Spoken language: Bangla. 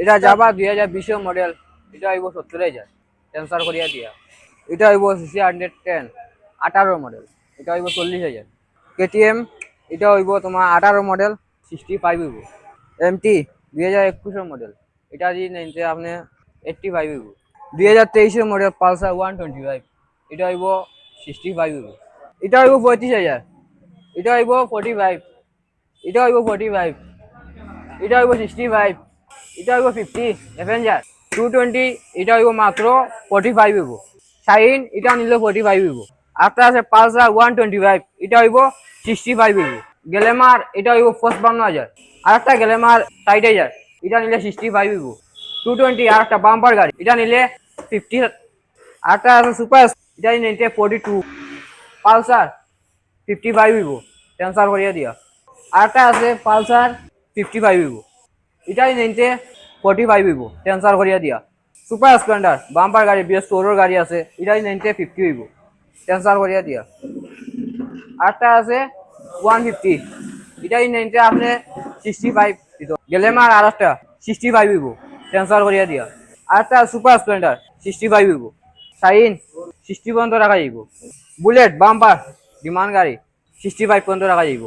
এটা যাবা 2020 মডেল, এটা হইব 70,000 ট্রান্সফার করিয়া দিয়া। এটা হইব সিসি 110 18 মডেল, এটা হইব 40,000। কেটিএম এটা হইব তোমার 18 মডেল 65 হইব। এমটি 2021 মডেল, এটা যদি নিতে আপনি 85 হইব। 2023 মডেল পালসার 125, এটা হইব 65 হইব। এটা হইব 35,000, এটা হইব 45, এটা হইব 45, এটা হইব 65, এটা হইব 50। অ্যাভেঞ্জার 220, এটা হইব মাত্র 45 হইব। শাইন এটা নিলে 45 হইব। আরেকটা আছে পালসার 125, এটা হইব 65 হইব। গ্ল্যামার এটা হইব 55,000। আরেকটা গ্ল্যামার 60,000, এটা নিলে 65 হইব। 220 আরেকটা বাম্পার গাড়ি, এটা নিলে 50। আরেকটা আছে সুপার, এটা নিতে 42। পালসার 55 হইব, ট্রান্সফার করিয়া দিয়া। আরেকটা আছে পালসার 55 হইব, এটাই নিতে 45 হইব, ট্রান্সফার করিয়া দিয়া। সুপার স্প্লেন্ডার বাম্পার গাড়ি, BS4 গাড়ি আছে, এটাই নিতে 50 হইব, ট্রান্সফার করিয়া দিয়া। আরেকটা আছে 150, এটাই নিতে আপনি 65 দিত। গ্ল্যামার আরেকটা 65 হইব, ট্রান্সফার করিয়া দিয়া। আরেকটা সুপার স্প্লেন্ডার 65 হইব। শাইন 60 পর্যন্ত রাখা যাইব। বুলেট বাম্পার ডিমান্ড গাড়ি 65 পর্যন্ত রাখা যাইব।